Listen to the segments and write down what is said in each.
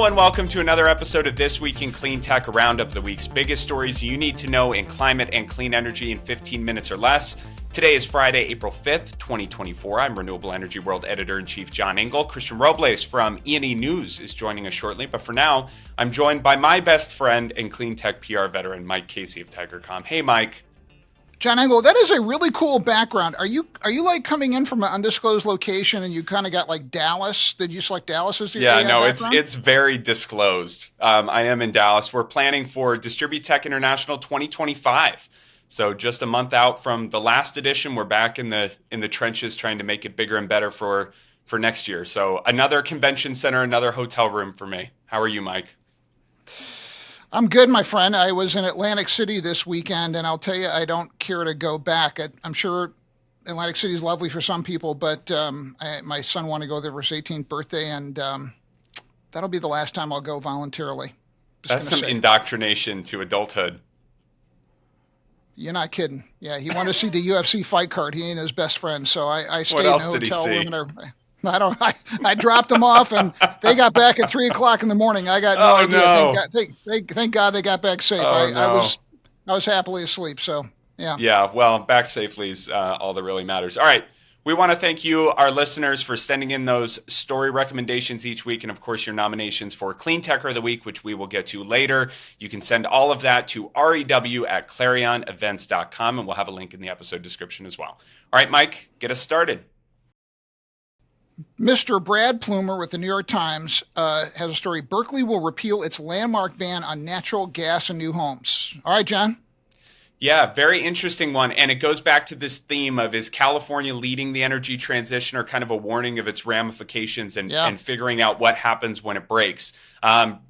and welcome to another episode of This Week in Clean Tech, a roundup of the week's biggest stories you need to know in climate and clean energy in 15 minutes or less. Today is Friday, April 5th, 2024. I'm Renewable Energy World Editor-in-Chief John Engel. Christian Robles from E&E News is joining us shortly, but for now, I'm joined by my best friend and clean tech PR veteran, Mike Casey of Tigercom. Hey, Mike. John Engel, that is a really cool background. Are you like coming in from an undisclosed location and you kind of got like Dallas? Did you select Dallas as your background? It's very disclosed. I am in Dallas. We're planning for Distribute Tech International 2025. So just a month out from the last edition, we're back in the trenches trying to make it bigger and better for next year. So another convention center, another hotel room for me. How are you, Mike? I'm good, my friend. I was in Atlantic City this weekend, and I'll tell you, I don't care to go back. I'm sure Atlantic City is lovely for some people, but my son wanted to go there for his 18th birthday, and that'll be the last time I'll go voluntarily. That's some indoctrination to adulthood. You're not kidding. Yeah, he wanted to see the UFC fight card. He ain't his best friend, so I stayed in a hotel room there. I dropped them off, and they got back at 3:00 in the morning. I got no idea. No. Thank God they got back safe. I was happily asleep. So yeah. Yeah. Well, back safely is all that really matters. All right. We want to thank you, our listeners, for sending in those story recommendations each week, and of course your nominations for Cleantecher of the Week, which we will get to later. You can send all of that to rew@clarionevents.com, and we'll have a link in the episode description as well. All right, Mike, get us started. Mr. Brad Plumer with the New York Times has a story. Berkeley will repeal its landmark ban on natural gas in new homes. All right, John. Yeah, very interesting one. And it goes back to this theme of, is California leading the energy transition, or kind of a warning of its ramifications and figuring out what happens when it breaks.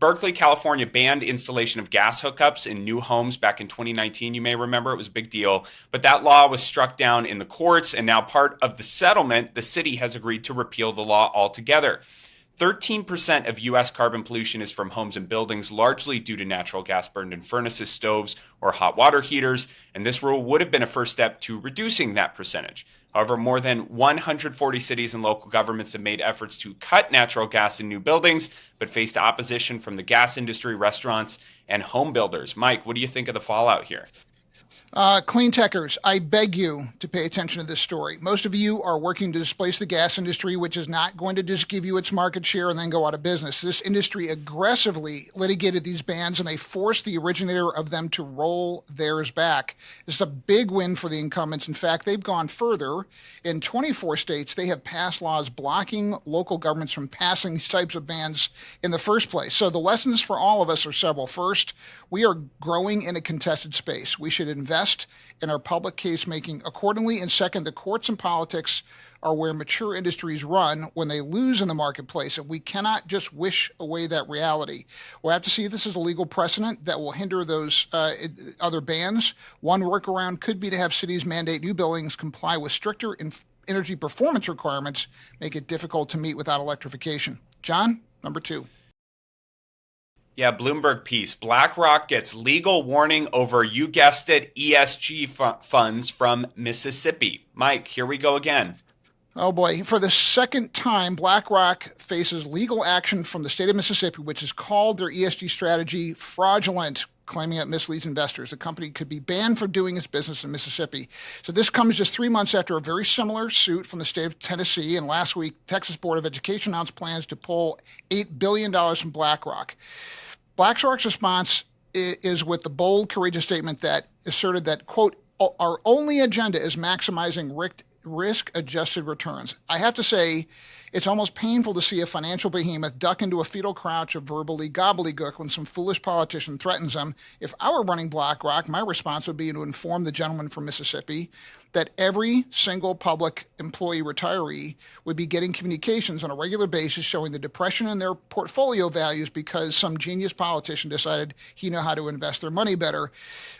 Berkeley, California banned installation of gas hookups in new homes back in 2019. You may remember it was a big deal. But that law was struck down in the courts. And now part of the settlement, the city has agreed to repeal the law altogether. 13% of U.S. carbon pollution is from homes and buildings, largely due to natural gas burned in furnaces, stoves, or hot water heaters, and this rule would have been a first step to reducing that percentage. However, more than 140 cities and local governments have made efforts to cut natural gas in new buildings, but faced opposition from the gas industry, restaurants, and home builders. Mike, what do you think of the fallout here? Cleantechers, I beg you to pay attention to this story. Most of you are working to displace the gas industry, which is not going to just give you its market share and then go out of business. This industry aggressively litigated these bans, and they forced the originator of them to roll theirs back. This is a big win for the incumbents. In fact, they've gone further. In 24 states, they have passed laws blocking local governments from passing these types of bans in the first place. So the lessons for all of us are several. First, we are growing in a contested space. We should invest in our public case making accordingly. And second, the courts and politics are where mature industries run when they lose in the marketplace, and we cannot just wish away that reality. We'll have to see if this is a legal precedent that will hinder those other bans. One workaround could be to have cities mandate new buildings comply with stricter energy performance requirements, make it difficult to meet without electrification. John, number 2. Yeah, Bloomberg piece. BlackRock gets legal warning over, you guessed it, ESG funds from Mississippi. Mike, here we go again. Oh boy. For the second time, BlackRock faces legal action from the state of Mississippi, which has called their ESG strategy fraudulent, claiming it misleads investors. The company could be banned from doing its business in Mississippi. So this comes just 3 months after a very similar suit from the state of Tennessee. And last week, Texas Board of Education announced plans to pull $8 billion from BlackRock. BlackRock's response is with the bold, courageous statement that asserted that, quote, our only agenda is maximizing risk-adjusted returns. I have to say, it's almost painful to see a financial behemoth duck into a fetal crouch of verbally gobbledygook when some foolish politician threatens them. If I were running BlackRock, my response would be to inform the gentleman from Mississippi that every single public employee retiree would be getting communications on a regular basis showing the depression in their portfolio values because some genius politician decided he knew how to invest their money better.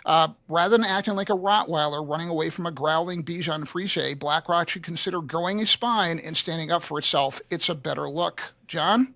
Rather than acting like a Rottweiler running away from a growling Bichon Frise, BlackRock should consider growing a spine and standing up for itself. It's a better look. John?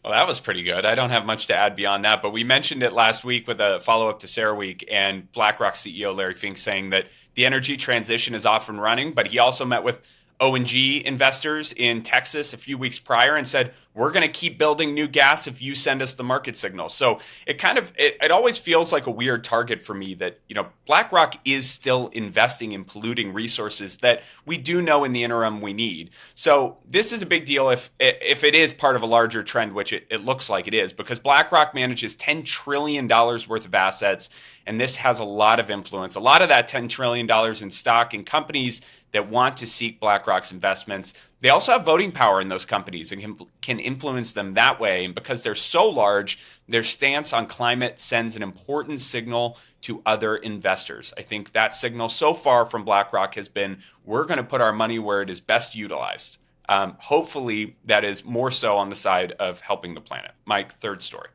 Well, that was pretty good. I don't have much to add beyond that, but we mentioned it last week with a follow-up to CERAWeek, and BlackRock CEO Larry Fink saying that the energy transition is off and running, but he also met with O&G investors in Texas a few weeks prior and said, we're going to keep building new gas if you send us the market signal. So it always feels like a weird target for me that, BlackRock is still investing in polluting resources that we do know in the interim we need. So this is a big deal if it is part of a larger trend, which it looks like it is, because BlackRock manages $10 trillion worth of assets, and this has a lot of influence. A lot of that $10 trillion in stock in companies that want to seek BlackRock's investments. They also have voting power in those companies and can influence them that way. And because they're so large, their stance on climate sends an important signal to other investors. I think that signal so far from BlackRock has been, we're going to put our money where it is best utilized. Hopefully, that is more so on the side of helping the planet. Mike, third story.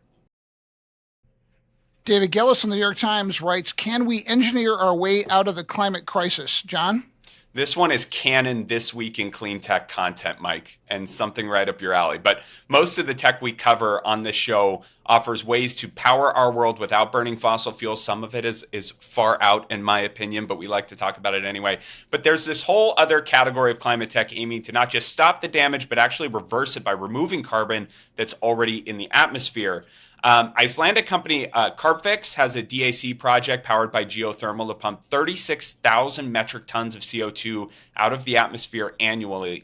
David Gillis from the New York Times writes, can we engineer our way out of the climate crisis? John? This one is canon This Week in Cleantech content, Mike, and something right up your alley. But most of the tech we cover on this show offers ways to power our world without burning fossil fuels. Some of it is far out, in my opinion, but we like to talk about it anyway. But there's this whole other category of climate tech aiming to not just stop the damage, but actually reverse it by removing carbon that's already in the atmosphere. Icelandic company Carbfix has a DAC project powered by geothermal to pump 36,000 metric tons of CO2 out of the atmosphere annually.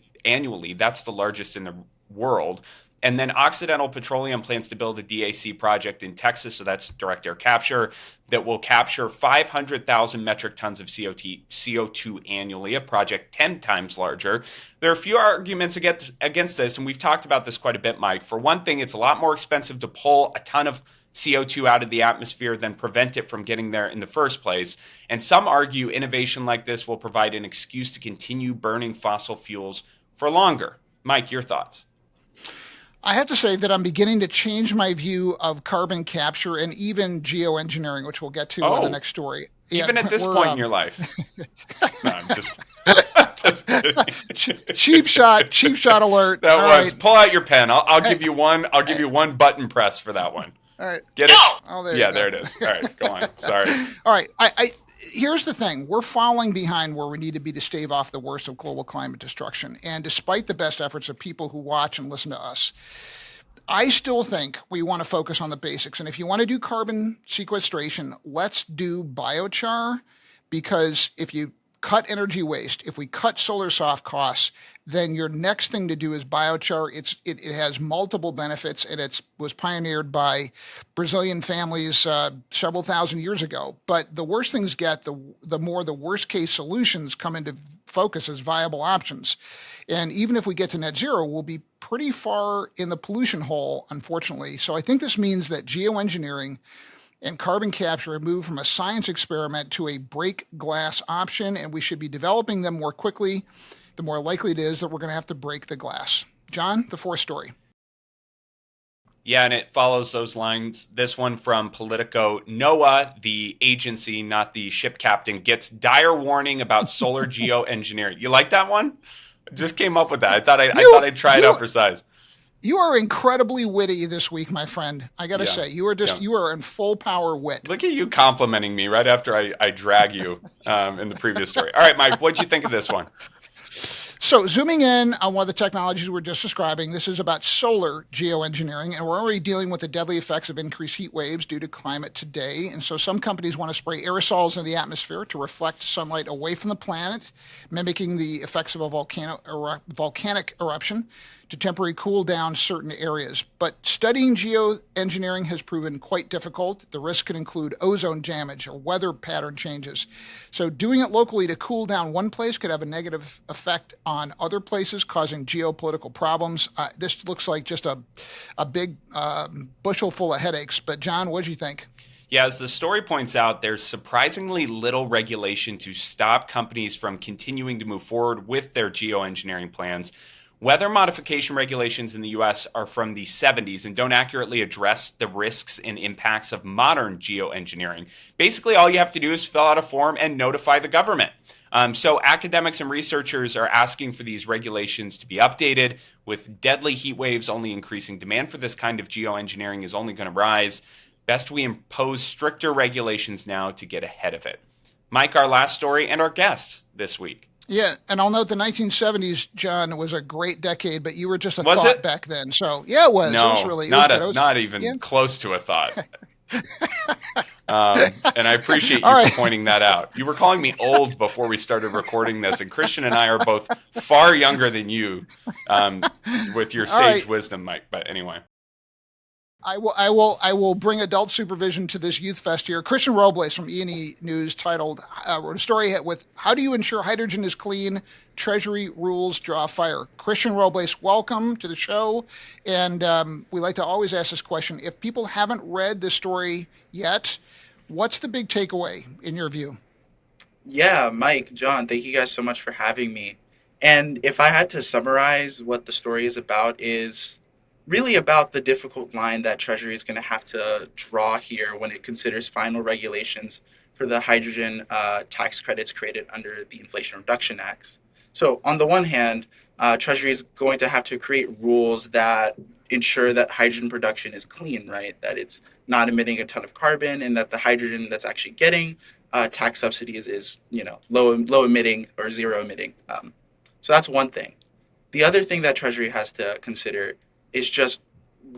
That's the largest in the world. And then Occidental Petroleum plans to build a DAC project in Texas, so that's direct air capture, that will capture 500,000 metric tons of CO2 annually, a project 10 times larger. There are a few arguments against this, and we've talked about this quite a bit, Mike. For one thing, it's a lot more expensive to pull a ton of CO2 out of the atmosphere than prevent it from getting there in the first place. And some argue innovation like this will provide an excuse to continue burning fossil fuels for longer. Mike, your thoughts? I have to say that I'm beginning to change my view of carbon capture and even geoengineering, which we'll get to in the next story. Even at this point in your life. No, I'm just kidding. Cheap shot alert. That All was right. Pull out your pen. I'll give you one. I'll give you one button press for that one. All right. Get it? Oh, there it is. All right, go on. Sorry. All right. Here's the thing. We're falling behind where we need to be to stave off the worst of global climate destruction. And despite the best efforts of people who watch and listen to us, I still think we want to focus on the basics. And if you want to do carbon sequestration, let's do biochar, because if you cut energy waste, if we cut solar soft costs, then your next thing to do is biochar. It has multiple benefits, and it was pioneered by Brazilian families several thousand years ago. But the worse things get, the more the worst case solutions come into focus as viable options. And even if we get to net zero, we'll be pretty far in the pollution hole, unfortunately. So I think this means that geoengineering and carbon capture have moved from a science experiment to a break glass option, and we should be developing them more quickly. The more likely it is that we're going to have to break the glass. John, the fourth story. Yeah, and it follows those lines. This one from Politico. NOAA, the agency, not the ship captain, gets dire warning about solar geoengineering. You like that one? I just came up with that. I thought I'd try it out for size. You are incredibly witty this week, my friend. I got to say, you are in full power wit. Look at you complimenting me right after I drag you in the previous story. All right, Mike, what'd you think of this one? So zooming in on one of the technologies we're just describing, this is about solar geoengineering, and we're already dealing with the deadly effects of increased heat waves due to climate today. And so some companies want to spray aerosols in the atmosphere to reflect sunlight away from the planet, mimicking the effects of a volcanic eruption to temporarily cool down certain areas. But studying geoengineering has proven quite difficult. The risk can include ozone damage or weather pattern changes. So doing it locally to cool down one place could have a negative effect on other places, causing geopolitical problems. This looks like just a big bushel full of headaches. But John, what do you think? Yeah, as the story points out, there's surprisingly little regulation to stop companies from continuing to move forward with their geoengineering plans. Weather modification regulations in the U.S. are from the 70s and don't accurately address the risks and impacts of modern geoengineering. Basically, all you have to do is fill out a form and notify the government. So academics and researchers are asking for these regulations to be updated. With deadly heat waves only increasing, demand for this kind of geoengineering is only going to rise. Best we impose stricter regulations now to get ahead of it. Mike, our last story and our guest this week. Yeah, and I'll note the 1970s, John, was a great decade, but you were just a Was thought it? back then. So yeah, it was. It was No, really, it was good. not Yeah. even close to a thought. And I appreciate All you for right. pointing that out. You were calling me old before we started recording this, and Christian and I are both far younger than you, with your All right. sage wisdom, Mike. But anyway. I will bring adult supervision to this youth fest here. Christian Robles from E&E News titled wrote a story with "How do you ensure hydrogen is clean? Treasury rules draw fire." Christian Robles, welcome to the show. And we like to always ask this question: if people haven't read the story yet, what's the big takeaway in your view? Yeah, Mike, John, thank you guys so much for having me. And if I had to summarize what the story is really about the difficult line that Treasury is going to have to draw here when it considers final regulations for the hydrogen tax credits created under the Inflation Reduction Act. So, on the one hand, Treasury is going to have to create rules that ensure that hydrogen production is clean, right? That it's not emitting a ton of carbon, and that the hydrogen that's actually getting tax subsidies is low emitting or zero emitting. So that's one thing. The other thing that Treasury has to consider is just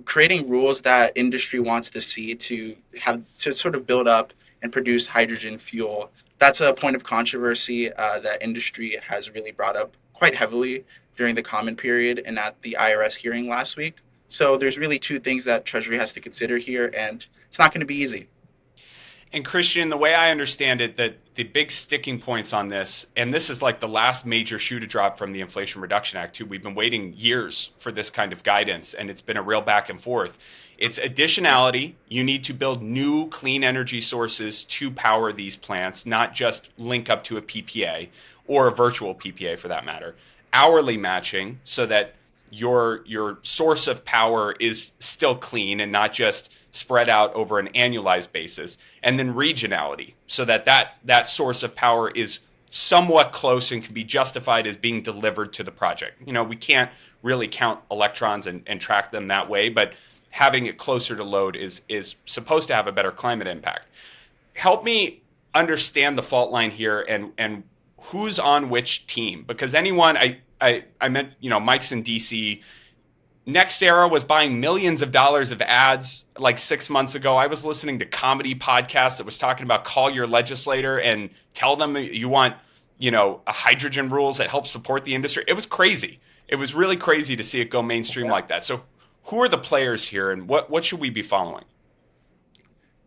creating rules that industry wants to see to have to sort of build up and produce hydrogen fuel. That's a point of controversy that industry has really brought up quite heavily during the comment period and at the IRS hearing last week. So there's really two things that Treasury has to consider here, and it's not going to be easy. And Christian, the way I understand it, that the big sticking points on this, and this is like the last major shoe to drop from the Inflation Reduction Act, too. We've been waiting years for this kind of guidance, and it's been a real back and forth. It's additionality. You need to build new clean energy sources to power these plants, not just link up to a PPA or a virtual PPA for that matter. Hourly matching, so that your source of power is still clean and not just spread out over an annualized basis, and then regionality, so that source of power is somewhat close and can be justified as being delivered to the project. We can't really count electrons and track them that way, but having it closer to load is supposed to have a better climate impact. Help me understand the fault line here and who's on which team, because anyone I meant, Mike's in DC. NextEra was buying millions of dollars of ads like 6 months ago. I was listening to comedy podcasts that was talking about call your legislator and tell them you want, a hydrogen rules that help support the industry. It was crazy. It was really crazy to see it go mainstream like that. So who are the players here, and what should we be following?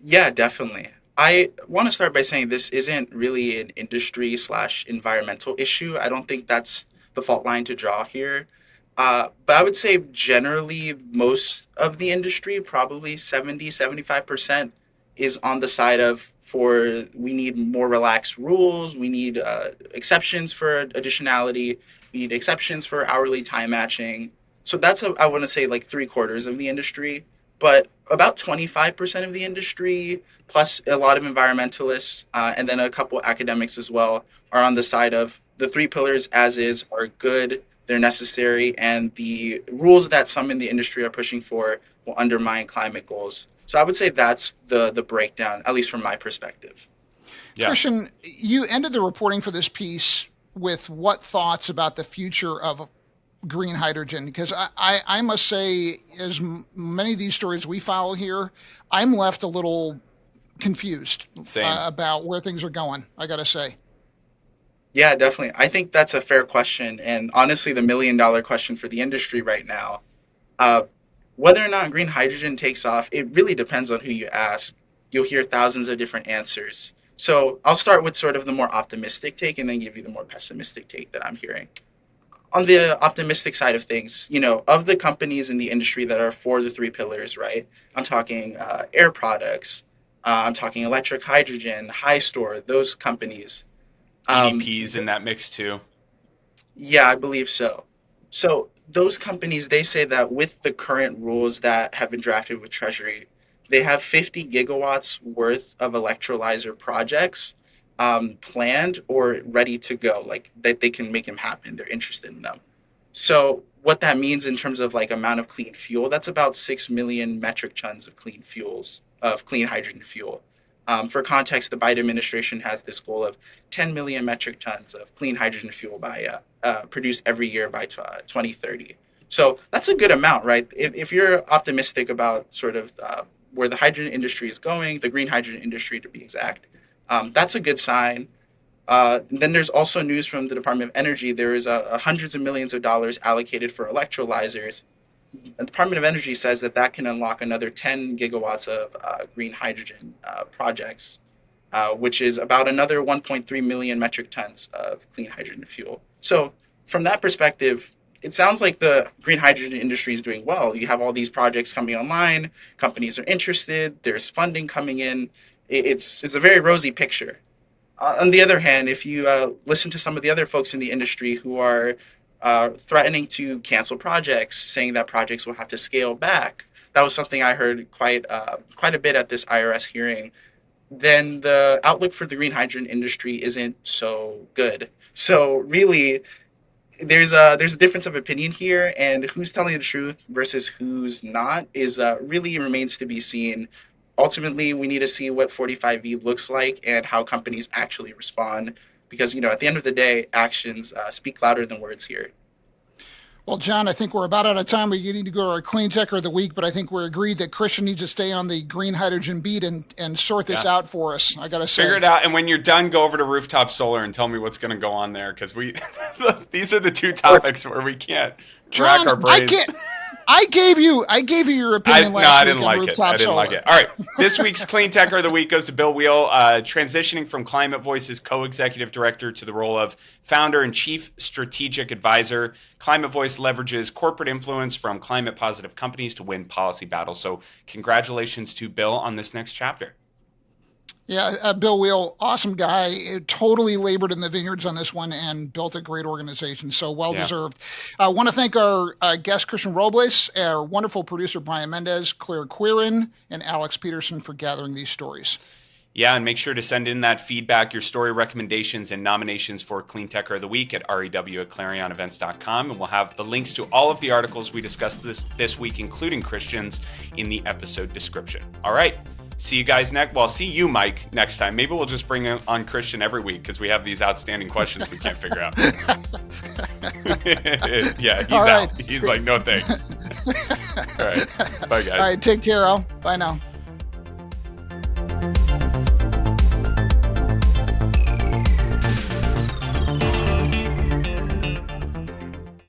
Yeah, definitely. I want to start by saying this isn't really an industry slash environmental issue. I don't think that's the fault line to draw here. But I would say generally most of the industry, probably 70-75%, is on the side of for we need more relaxed rules. We need exceptions for additionality. We need exceptions for hourly time matching. So I want to say like three quarters of the industry, but about 25% of the industry, plus a lot of environmentalists, and then a couple academics as well, are on the side of the three pillars as is are good, they're necessary, and the rules that some in the industry are pushing for will undermine climate goals. So I would say that's the breakdown, at least from my perspective. Yeah. Christian, you ended the reporting for this piece with what thoughts about the future of green hydrogen? Because I must say, as many of these stories we follow here, I'm left a little confused about where things are going, I got to say. Yeah, definitely. I think that's a fair question. And honestly, the $1 million question for the industry right now. Uh, Whether or not green hydrogen takes off, it really depends on who you ask. You'll hear thousands of different answers. So I'll start with sort of the more optimistic take and then give you the more pessimistic take that I'm hearing. On the optimistic side of things, of the companies in the industry that are for the three pillars, right? I'm talking air products, I'm talking electric hydrogen, high store, those companies. EDPs in that mix too. Yeah, I believe so. So those companies, they say that with the current rules that have been drafted with Treasury, they have 50 gigawatts worth of electrolyzer projects planned or ready to go, like that they can make them happen. They're interested in them. So what that means in terms of like amount of clean fuel, that's about 6 million metric tons of clean fuels, of clean hydrogen fuel. For context, the Biden administration has this goal of 10 million metric tons of clean hydrogen fuel produced every year by 2030. So that's a good amount, right? If you're optimistic about sort of where the hydrogen industry is going, the green hydrogen industry to be exact, that's a good sign. Then there's also news from the Department of Energy. There is hundreds of millions of dollars allocated for electrolyzers. The Department of Energy says that can unlock another 10 gigawatts of green hydrogen projects, which is about another 1.3 million metric tons of clean hydrogen fuel. So from that perspective, it sounds like the green hydrogen industry is doing well. You have all these projects coming online, companies are interested, there's funding coming in. It's a very rosy picture. On the other hand, if you listen to some of the other folks in the industry who are threatening to cancel projects, saying that projects will have to scale back, that was something I heard quite a bit at this IRS hearing, then the outlook for the green hydrogen industry isn't so good. So really, there's a difference of opinion here, and who's telling the truth versus who's not is really remains to be seen. Ultimately, we need to see what 45V looks like and how companies actually respond, because at the end of the day, actions speak louder than words here. Well, John, I think we're about out of time. We need to go to our Cleantecher of the week, but I think we're agreed that Christian needs to stay on the green hydrogen beat and sort this out for us. I got to say. Figure it out, and when you're done, go over to Rooftop Solar and tell me what's going to go on there, because these are the two topics where we can't rack our brains. I gave you your opinion last week on Rooftop Solar. Like it. All right. This week's Cleantecher of the Week goes to Bill Weihl, transitioning from ClimateVoice's co-executive director to the role of founder and chief strategic advisor. ClimateVoice leverages corporate influence from climate-positive companies to win policy battles. So congratulations to Bill on this next chapter. Yeah, Bill Weihl, awesome guy, totally labored in the vineyards on this one and built a great organization, so well-deserved. I want to thank our guest, Christian Robles, our wonderful producer, Brian Mendez, Claire Quirin, and Alex Peterson for gathering these stories. Yeah, and make sure to send in that feedback, your story recommendations, and nominations for Cleantecher of the Week at rew@clarionevents.com, and we'll have the links to all of the articles we discussed this week, including Christian's, in the episode description. All right. See you guys next. Well, see you, Mike, next time. Maybe we'll just bring on Christian every week because we have these outstanding questions we can't figure out. Yeah, he's out. He's like, no thanks. All right. Bye, guys. All right. Take care, Al. Bye now.